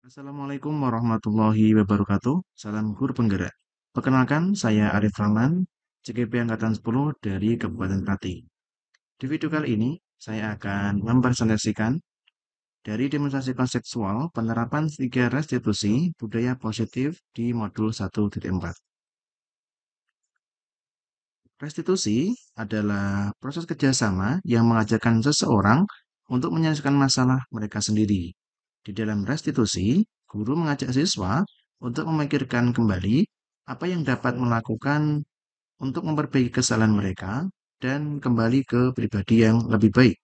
Assalamualaikum warahmatullahi wabarakatuh. Salam guru penggerak. Perkenalkan, saya Arif Rahman, CGP Angkatan 10 dari Kabupaten Pati. Di video kali ini, saya akan mempresentasikan dari demonstrasi konseptual penerapan 3 restitusi budaya positif di modul 1.4. Restitusi adalah proses kerjasama yang mengajarkan seseorang untuk menyelesaikan masalah mereka sendiri. Di dalam restitusi, guru mengajak siswa untuk memikirkan kembali apa yang dapat melakukan untuk memperbaiki kesalahan mereka dan kembali ke pribadi yang lebih baik.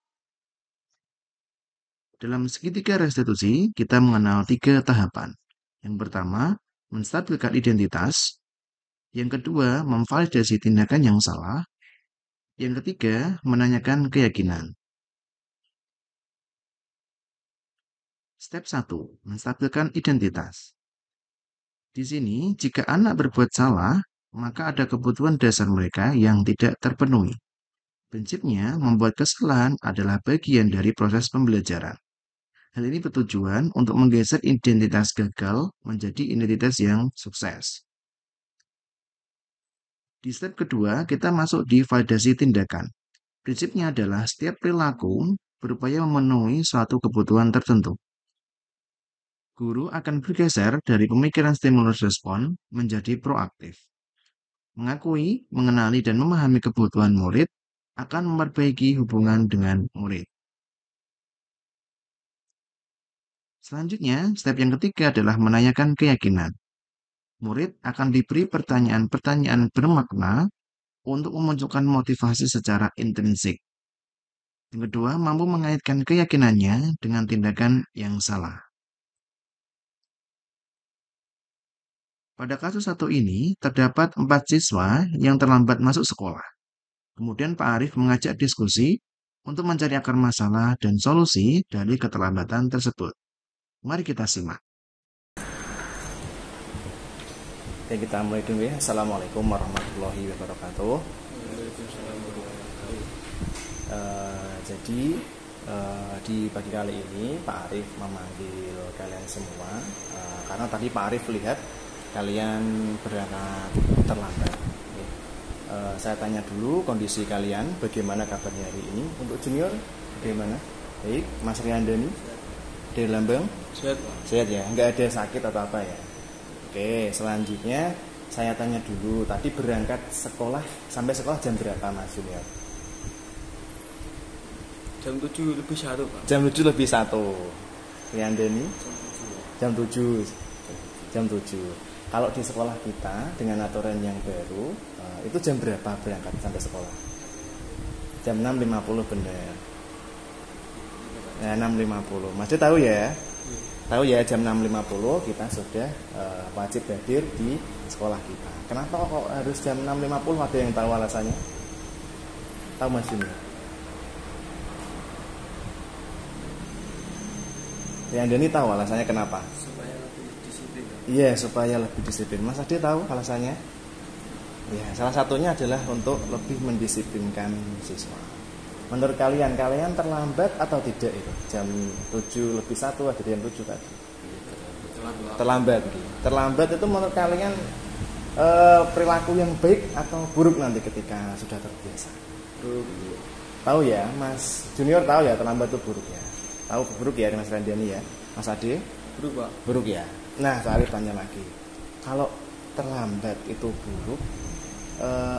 Dalam segitiga restitusi, kita mengenal 3 tahapan. Yang pertama, menstabilkan identitas. Yang kedua, memvalidasi tindakan yang salah. Yang ketiga, menanyakan keyakinan. Step 1, menstabilkan identitas. Di sini, jika anak berbuat salah, maka ada kebutuhan dasar mereka yang tidak terpenuhi. Prinsipnya, membuat kesalahan adalah bagian dari proses pembelajaran. Hal ini bertujuan untuk menggeser identitas gagal menjadi identitas yang sukses. Di step kedua, kita masuk di validasi tindakan. Prinsipnya adalah setiap perilaku berupaya memenuhi suatu kebutuhan tertentu. Guru akan bergeser dari pemikiran stimulus respon menjadi proaktif. Mengakui, mengenali, dan memahami kebutuhan murid akan memperbaiki hubungan dengan murid. Selanjutnya, step yang ketiga adalah menanyakan keyakinan. Murid akan diberi pertanyaan-pertanyaan bermakna untuk memunculkan motivasi secara intrinsik. Yang kedua, mampu mengaitkan keyakinannya dengan tindakan yang salah. Pada kasus satu ini, terdapat 4 siswa yang terlambat masuk sekolah. Kemudian Pak Arief mengajak diskusi untuk mencari akar masalah dan solusi dari keterlambatan tersebut. Mari kita simak. Oke, kita mulai dulu ya. Assalamualaikum warahmatullahi wabarakatuh. Jadi di pagi kali ini Pak Arief memanggil kalian semua karena tadi Pak Arief lihat kalian berangkat terlambat. Saya tanya dulu kondisi kalian, bagaimana kabarnya hari ini? Untuk junior, bagaimana? Baik, Mas Riyandani dari Lambang? Sehat, Pak. Sehat ya, nggak ada sakit atau apa ya? Oke, selanjutnya saya tanya dulu, tadi berangkat sekolah, sampai sekolah jam berapa Mas Junior? Jam 7:01, Pak. Jam 7:01. Riyandani? Jam 7. Jam 7. Kalau di sekolah kita dengan aturan yang baru, itu jam berapa berangkat sampai sekolah? Jam 6.50 benar. Ya, 6.50. Masih tahu ya? Tahu ya, jam 6.50 kita sudah wajib hadir di sekolah kita. Kenapa kok harus jam 6.50? Ada yang tahu alasannya? Tahu Mas Junior? Yang Dani tahu alasannya kenapa? Supaya lebih disiplin. Iya, supaya lebih disiplin. Mas Ade tahu alasannya? Ya, salah satunya adalah untuk lebih mendisiplinkan siswa. Menurut kalian terlambat atau tidak itu? Jam 7:01 ada jam 7 tadi. Terlambat. Terlambat itu menurut kalian perilaku yang baik atau buruk nanti ketika sudah terbiasa? Buruk. Tahu ya, Mas Junior tahu ya terlambat itu buruk ya. Tahu buruk ya Mas Randiani ya. Mas Ade? Buruk, Pak. Buruk ya. Nah, saya tanya lagi. Kalau terlambat itu buruk,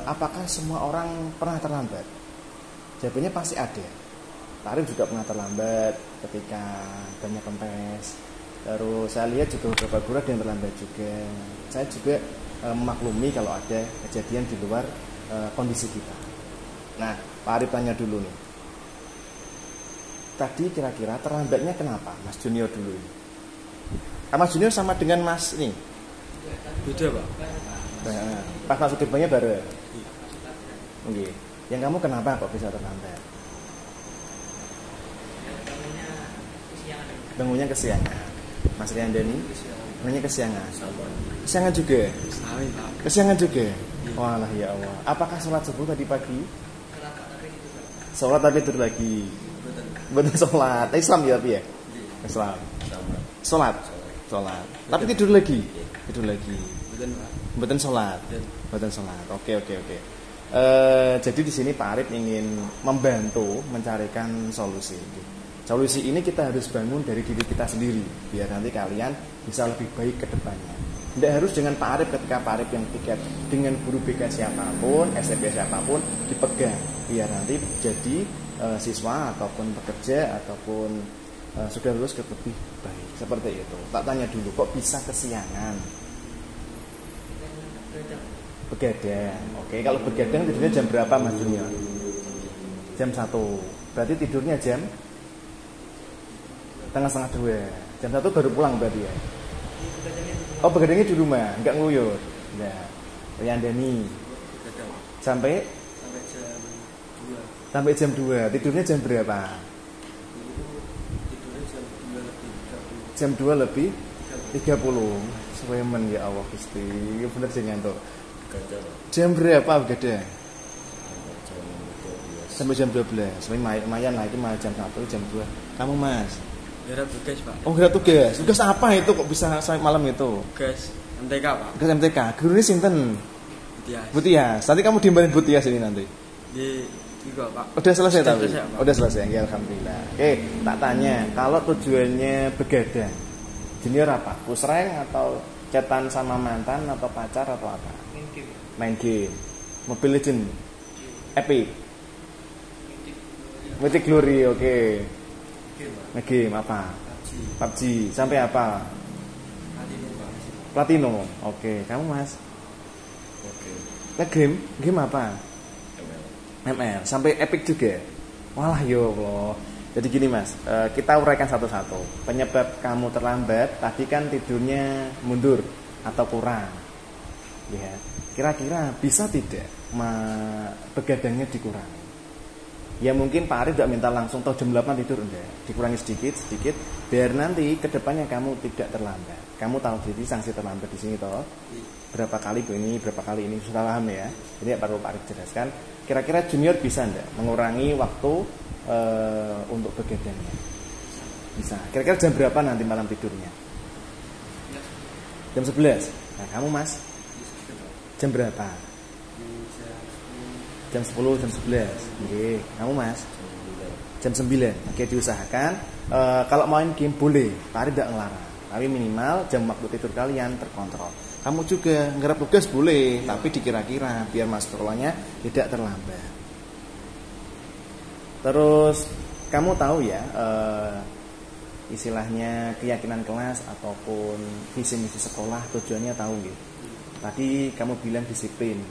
apakah semua orang pernah terlambat? Jawabannya pasti ada. Pak Arif juga pernah terlambat ketika banyak kempes. Terus saya lihat juga beberapa guru ada yang terlambat juga. Saya juga memaklumi kalau ada kejadian di luar kondisi kita. Nah, Pak Arif tanya dulu nih. Tadi kira-kira terlambatnya kenapa? Mas Junior dulu ini. Mas Junior sama dengan Mas ini? Beda, Pak. Nah, pas masuk gerbangnya baru. Oke. Yang kamu kenapa kok bisa terlambat? Bangunnya kesiangan. Mas Riyandani? Bangunnya kesiangan. Kesiangan juga? Amin, Pak. Kesiangan juga? Walah ya Allah. Apakah sholat subuh tadi pagi? Sholat tapi tidur lagi. Betul sholat. Islam ya tapi ya? Islam. Sholat. Sholat. Tapi tidur lagi. Tidur lagi. Betul Pak. Mboten sholat. Betul. Mboten sholat. Oke. Jadi di sini Pak Arif ingin membantu mencarikan solusi. Solusi ini kita harus bangun dari diri kita sendiri, biar nanti kalian bisa lebih baik ke depannya. Tidak harus dengan Pak Arif, ketika Pak Arif yang tiket dengan guru BK siapapun, SMP siapapun dipegang, biar nanti jadi siswa ataupun pekerja ataupun sudah lulus ke lebih baik. Seperti itu. Tak tanya dulu, kok bisa kesiangan? Begadang. Oke, kalau begadang tidurnya jam berapa Mas Junior? Jam 1. Berarti tidurnya jam setengah 2. Jam 1 baru pulang berarti ya? Oh, begadangnya di rumah, enggak nguyur. Enggak. Riyandani. Sampai jam 2. Tidurnya jam berapa? Jam 2 lebih 30. Sewemen ya Allah Gusti. Bener sih ngantuk. Jam berapa begadang? Sampai jam 12. Lumayan lah, itu malah jam 1, jam 2. Kamu Mas? Garap tugas Pak. Oh, garap tugas. Tugas apa itu kok bisa sampai malam itu? Tugas MTK Pak. Tugas MTK. Gurunya sinten? Butias. Butias. Nanti kamu dimbalin Butias ini nanti. Di juga Pak. Udah selesai Sudah tapi? selesai, Pak. Udah selesai ya, alhamdulillah. Oke, tak tanya, kalau tujuannya begadang, junior apa? Pusreng atau chatan sama mantan atau pacar atau apa? Main game. Mobile Legend. Epic. Mythic Glory, oke. Game apa? PUBG. Sampai apa? Platinum. Oke, kamu Mas? Game apa? ML. Sampai epic juga. Walah ya Allah. Jadi gini Mas, kita uraikan satu-satu. Penyebab kamu terlambat tadi kan tidurnya mundur atau kurang. Ya. Kira-kira bisa tidak begadangnya dikurangi? Ya mungkin Pak Arif tidak minta langsung jam 8 tidur, enggak. Dikurangi sedikit biar nanti kedepannya kamu tidak terlambat. Kamu tahu jadi sanksi terlambat di sini toh? Berapa kali ini sudah paham ya? Jadi perlu Pak Arif jelaskan. Kira-kira junior bisa enggak mengurangi waktu untuk begadangnya? Bisa. Kira-kira jam berapa nanti malam tidurnya? Jam 11. Nah, kamu Mas? Jam berapa? Jam 10, jam 11. Oke, kamu Mas? Jam 9. Oke, diusahakan. Kalau main game boleh, Pak Arif tidak ngelarang. Tapi minimal jam waktu tidur kalian terkontrol. Kamu juga ngerap tugas boleh, tapi dikira-kira biar mas sekolahnya tidak terlambat. Terus kamu tahu ya, istilahnya keyakinan kelas ataupun visi misi sekolah tujuannya tahu gitu. Tadi kamu bilang disiplin.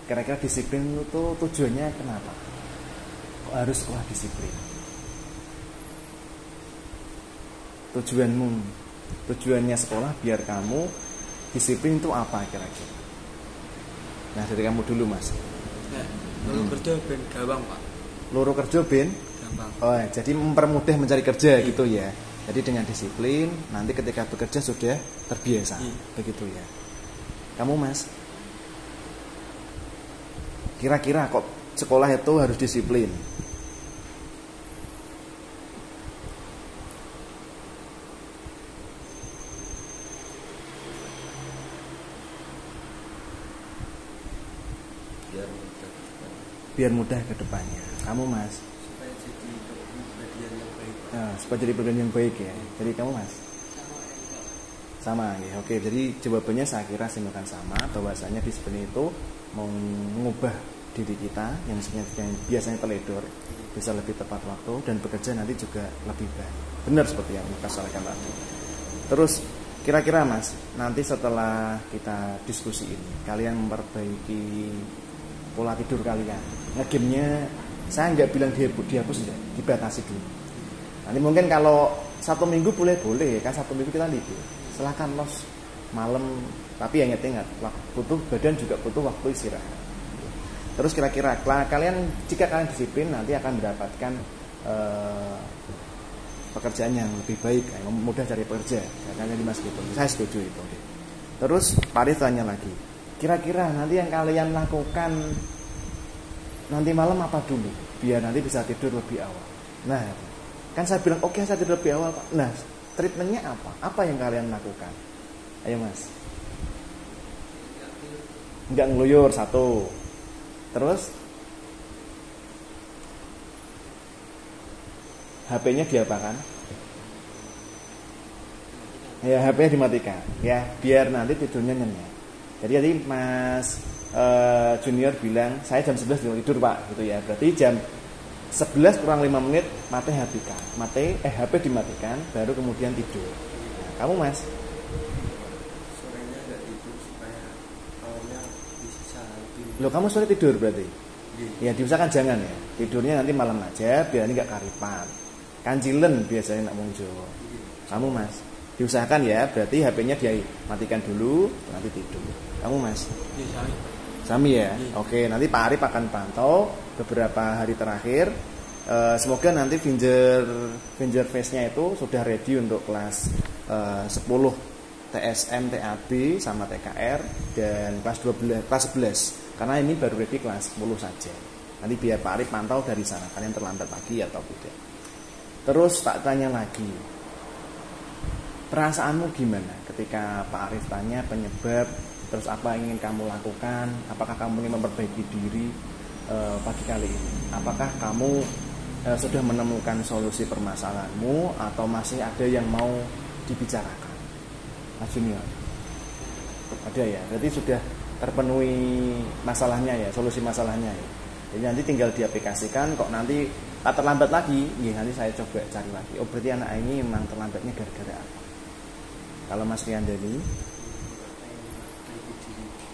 Kira-kira disiplin itu tujuannya kenapa? Kok harus sekolah disiplin? Tujuannya sekolah biar kamu disiplin itu apa kira-kira? Nah dari kamu dulu Mas. Loro kerja ben gampang Pak. Loro kerja ben Gampang. Oh, jadi mempermudah mencari kerja gitu ya. Jadi dengan disiplin nanti ketika bekerja sudah terbiasa. Begitu ya. Kamu Mas? Kira-kira kok sekolah itu harus disiplin? Biar mudah ke depannya. Kamu Mas? Supaya jadi pribadi yang baik ya. Jadi kamu Mas? Sama ya. Oke, jadi jawabannya saya kira simpulkan sama, bahwasanya disiplin itu mengubah diri kita yang biasanya teledor bisa lebih tepat waktu dan bekerja nanti juga lebih baik. Benar seperti yang Mas sampaikan tadi. Terus kira-kira Mas, nanti setelah kita diskusi ini, kalian memperbaiki pola tidur kalian. Nge-game-nya saya nggak bilang dihapus enggak, dibatasi dulu. Nanti mungkin kalau 1 minggu boleh kan 1 minggu kita libur. Silakan los malam, tapi ingat butuh badan juga butuh waktu istirahat. Terus kira-kira jika kalian disiplin nanti akan mendapatkan pekerjaan yang lebih baik, mudah cari pekerja. Kayaknya Mas gitu. Saya setuju itu. Terus Pak Arif tanya lagi, kira-kira nanti yang kalian lakukan nanti malam apa dulu, biar nanti bisa tidur lebih awal. Nah, kan saya bilang oke, saya tidur lebih awal Pak. Nah, treatmentnya apa? Apa yang kalian lakukan? Ayo Mas. Enggak ngeluyur, satu. Terus HP-nya diapakan? Ya, HP-nya dimatikan. Ya, biar nanti tidurnya nyenyak. Jadi tadi Mas Junior bilang, saya jam 11 tidur Pak, gitu ya. Berarti jam 11 kurang 5 menit HP dimatikan, baru kemudian tidur. Nah, kamu Mas? Sorenya nggak tidur supaya awalnya bisa tidur. Loh, kamu sore tidur berarti? Ya diusahakan jangan ya. Tidurnya nanti malam aja, biar ini nggak karipan. Kancilen biasanya nak wong Jawa. Kamu Mas? Diusahakan ya, berarti HP-nya dia matikan dulu, nanti tidur. Kamu Mas? Iya, Sami ya? Oke, nanti Pak Arif akan pantau beberapa hari terakhir. Semoga nanti finger face-nya itu sudah ready untuk kelas 10 TSM, TAB sama TKR dan kelas 11. Karena ini baru ready kelas 10 saja. Nanti biar Pak Arif pantau dari sana, kalian terlambat lagi atau tidak. Terus tak tanya lagi. Perasaanmu gimana ketika Pak Arif tanya penyebab, terus apa yang ingin kamu lakukan, apakah kamu ingin memperbaiki diri pagi kali ini, apakah kamu sudah menemukan solusi permasalahanmu atau masih ada yang mau dibicarakan? Mas Junior, ada ya, berarti sudah terpenuhi masalahnya ya, solusi masalahnya ya. Jadi nanti tinggal diaplikasikan, kok nanti tak terlambat lagi, ya nanti saya coba cari lagi. Oh berarti anak ini memang terlambatnya gara-gara apa? Kalau Mas Riandani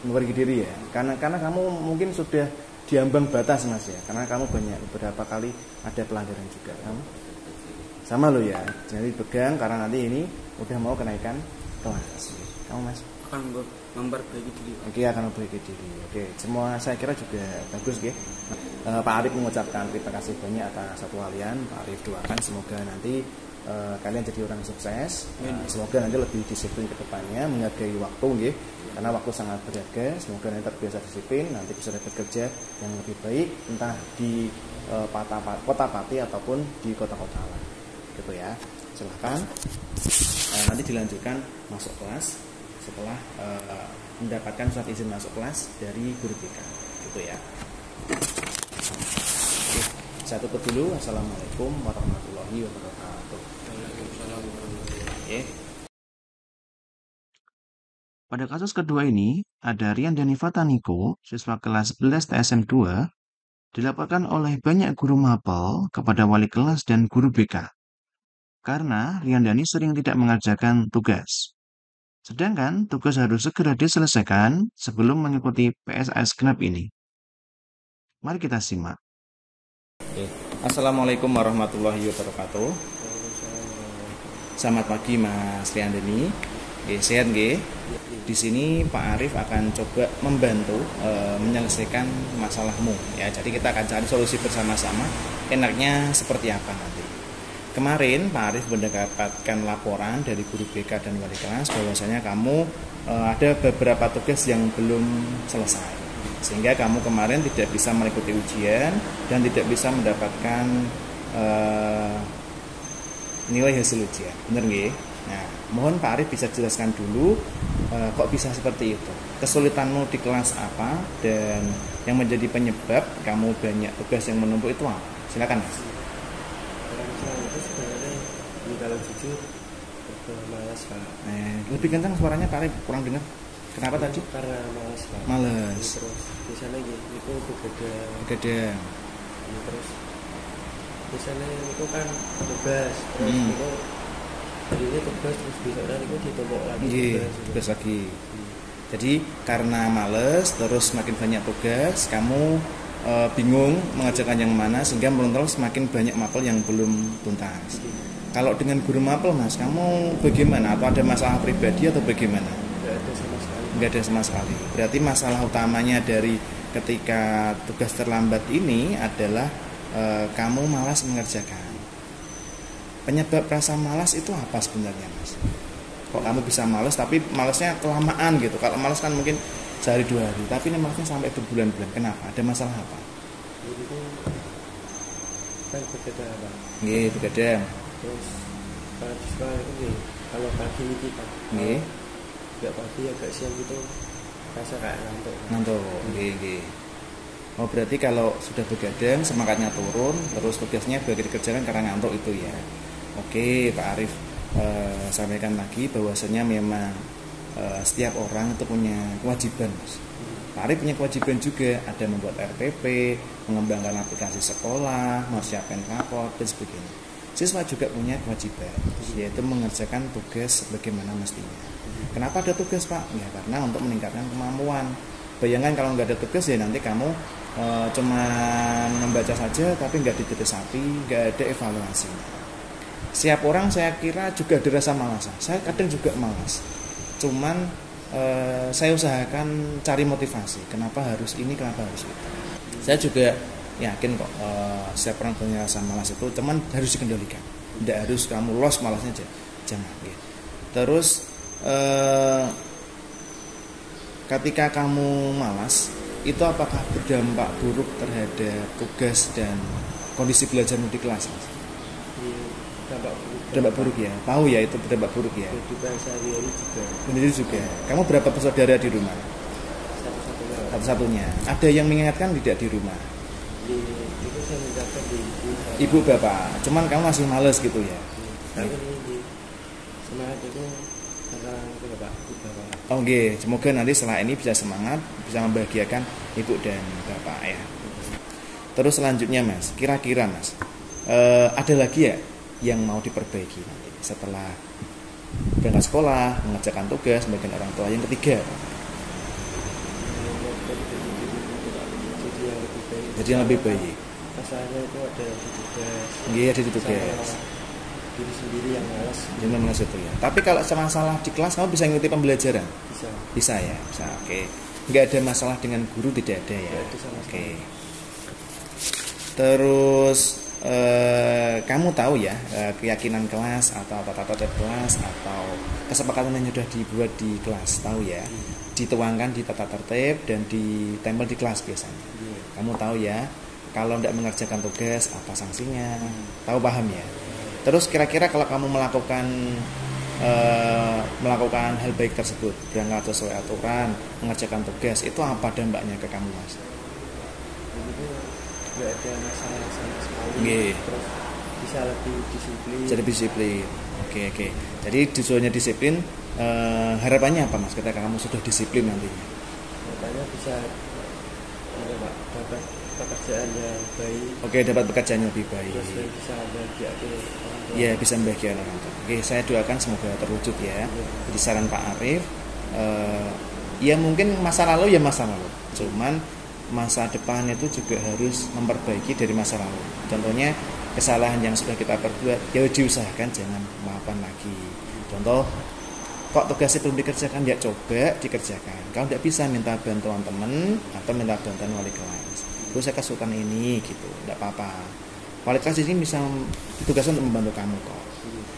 memperbaiki diri ya, karena kamu mungkin sudah diambang batas Mas ya, karena kamu banyak beberapa kali ada pelanggaran juga. Kamu sama lo ya, jadi pegang karena nanti ini udah mau kenaikan kelas. Kamu Mas akan memperbaiki diri. Oke, akan memperbaiki diri. Oke, semua saya kira juga bagus ya. Pak Arif mengucapkan terima kasih banyak atas satu halian. Pak Arif doakan semoga nanti kalian jadi orang sukses. Semoga nanti lebih disiplin ke depannya, menghargai waktu nggih. Karena waktu sangat berharga. Semoga nanti terbiasa disiplin, nanti bisa dapat kerja yang lebih baik entah di kota Pati ataupun di kota-kota lain. Gitu ya. Silahkan nanti dilanjutkan masuk kelas setelah mendapatkan surat izin masuk kelas dari guru BK. Gitu ya. Oke, saya tutup dulu. Assalamualaikum warahmatullahi wabarakatuh. Oke. Pada kasus kedua ini, ada Rian Danifa Taniko, siswa kelas 11 TSM 2, dilaporkan oleh banyak guru mapel kepada wali kelas dan guru BK. Karena Rian Dani sering tidak mengerjakan tugas. Sedangkan tugas harus segera diselesaikan sebelum mengikuti PSAS genap ini. Mari kita simak. Assalamualaikum warahmatullahi wabarakatuh. Selamat pagi Mas Riandani. Sehat nggih? Di sini Pak Arif akan coba membantu menyelesaikan masalahmu ya. Jadi kita akan cari solusi bersama-sama. Enaknya seperti apa nanti? Kemarin Pak Arif mendapatkan laporan dari guru BK dan wali kelas bahwasanya kamu ada beberapa tugas yang belum selesai, sehingga kamu kemarin tidak bisa mengikuti ujian dan tidak bisa mendapatkan nilai hasil ujian. Benar nggih? Nah, mohon Pak Arif bisa jelaskan dulu kok bisa seperti itu. Kesulitanmu di kelas apa dan yang menjadi penyebab kamu banyak tugas yang menumpuk itu apa? Silakan Mas. Itu sebenarnya kalau jujur malas Pak. Lebih kencang suaranya Pak Arif, kurang dengar. Kenapa tadi? Karena malas Pak. Males. Terus misalnya itu begadang. Begadang. Terus misalnya itu kan tugas, terus itu hari ini tugas, terus besok hari itu ditumpuk lagi tugas lagi. Jadi karena males, terus semakin banyak tugas, kamu bingung mengerjakan yang mana, sehingga terus semakin banyak mapel yang belum tuntas. Kalau dengan guru mapel Mas, kamu bagaimana? Atau ada masalah pribadi atau bagaimana? Nggak ada sama sekali. Nggak ada sama sekali. Berarti masalah utamanya dari ketika tugas terlambat ini adalah kamu malas mengerjakan. Penyebab rasa malas itu apa sebenarnya Mas? Kok kamu bisa malas tapi malasnya kelamaan gitu? Kalau malas kan mungkin sehari 2 hari, tapi ini malasnya sampai berbulan-bulan. Kenapa? Ada masalah apa? Jadi itu kan begadang Pak. Begadang. Terus kalau di sekolah itu nggih, kalau pagi ini Pak, Nggih. agak pagi agak siang gitu rasa kayak ngantuk. Ngantuk. Nggih, nggih. Oh, berarti kalau sudah begadang semangatnya turun, terus tugasnya bagi dikerjakan karena ngantuk itu ya. Oke, Pak Arif sampaikan lagi bahwasanya memang setiap orang itu punya kewajiban, Mas. Pak Arif punya kewajiban juga, ada membuat RPP, mengembangkan aplikasi sekolah, mempersiapkan rapor dan sebagainya. Siswa juga punya kewajiban, yaitu mengerjakan tugas sebagaimana mestinya. Kenapa ada tugas, Pak? Ya karena untuk meningkatkan kemampuan. Bayangkan kalau nggak ada tugas ya nanti kamu cuma membaca saja tapi nggak didetasapi, nggak ada evaluasi. Setiap orang saya kira juga ada rasa malas. Saya kadang juga malas. Cuman saya usahakan cari motivasi. Kenapa harus ini, kenapa harus itu. Saya juga yakin kok setiap orang punya rasa malas itu, cuman harus dikendalikan. Tidak harus kamu los malasnya aja, jangan. Ya. Terus ketika kamu malas, itu apakah berdampak buruk terhadap tugas dan kondisi belajarmu di kelas? Di dampak buruk. Berdampak buruk ya, tahu ya itu berdampak buruk ya. Kehidupan sehari-hari juga Benar juga. Kamu berapa bersaudara di rumah? satu-satunya Pak. Satu-satunya. Ada yang mengingatkan tidak di rumah? Itu saya mengucapkan di ibu. Ibu bapak. Cuman kamu masih males gitu ya. Tapi ini di semangat itu karena itu Pak, ibu bapak. Oke, semoga nanti setelah ini bisa semangat, bisa membahagiakan ibu dan bapak ya. Terus selanjutnya Mas, kira-kira Mas, ada lagi ya yang mau diperbaiki nanti setelah berangkat sekolah, mengerjakan tugas, bagian orang tua. Yang ketiga, Jadi yang lebih baik. jadi yang lebih baik. Masalahnya itu ada di tugas. Iya, ada di tugas. Sama diri sendiri yang malas Jangan malas itu ya. Tapi kalau masalah di kelas kamu bisa ngikuti pembelajaran? bisa. Bisa ya, bisa. Oke. Nggak ada masalah dengan guru, tidak ada ya. Nggak ada sama Oke. sekali. Terus kamu tahu ya keyakinan kelas atau tata tertib kelas atau kesepakatan yang sudah dibuat di kelas, tahu ya? Dituangkan di tata tertib dan ditempel di kelas biasanya. Iya. Kamu tahu ya, kalau tidak mengerjakan tugas apa sanksinya? Tahu, paham ya? Terus kira-kira kalau kamu melakukan hal baik tersebut, berangkat sesuai aturan, mengerjakan tugas, itu apa dampaknya ke kamu, Mas? Itu nggak ada masalah sama sekali. Nggih. Terus bisa lebih disiplin. Jadi disiplin. Oke, oke. Jadi tujuannya disiplin, harapannya apa, Mas, ketika kamu sudah disiplin nantinya? Makanya bisa Pak, dapat pekerjaan yang baik. Oke, dapat pekerjaan yang lebih baik. Terus yang bisa membahagiakan orang tua. Ya, bisa membahagiakan orang tua. Oke, saya doakan semoga terwujud ya. Jadi saran Pak Arif, ya mungkin masa lalu ya masa lalu. Cuman masa depan itu juga harus memperbaiki dari masa lalu. Contohnya kesalahan yang sudah kita perbuat, ya diusahakan jangan melakukan lagi. Contoh, kok tugasnya belum dikerjakan, ya coba dikerjakan. Kalau tidak bisa minta bantuan teman atau minta bantuan wali kelas. Terus saya kesulitan ini gitu, tidak apa-apa. Wali kelas di sini bisa ditugaskan untuk membantu kamu kok.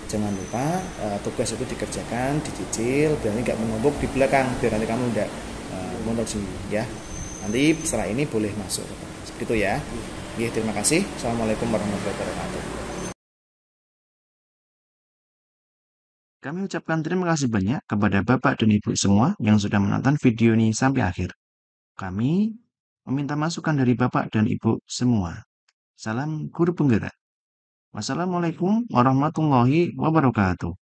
Jangan lupa tugas itu dikerjakan, dicicil, berarti nggak menumpuk di belakang, biar nanti kamu tidak mundur ya. Nanti setelah ini boleh masuk ke kelas. Begitu ya. Oke, terima kasih. Assalamualaikum warahmatullahi wabarakatuh. Kami ucapkan terima kasih banyak kepada Bapak dan Ibu semua yang sudah menonton video ini sampai akhir. Kami meminta masukan dari Bapak dan Ibu semua. Salam guru penggerak. Wassalamualaikum warahmatullahi wabarakatuh.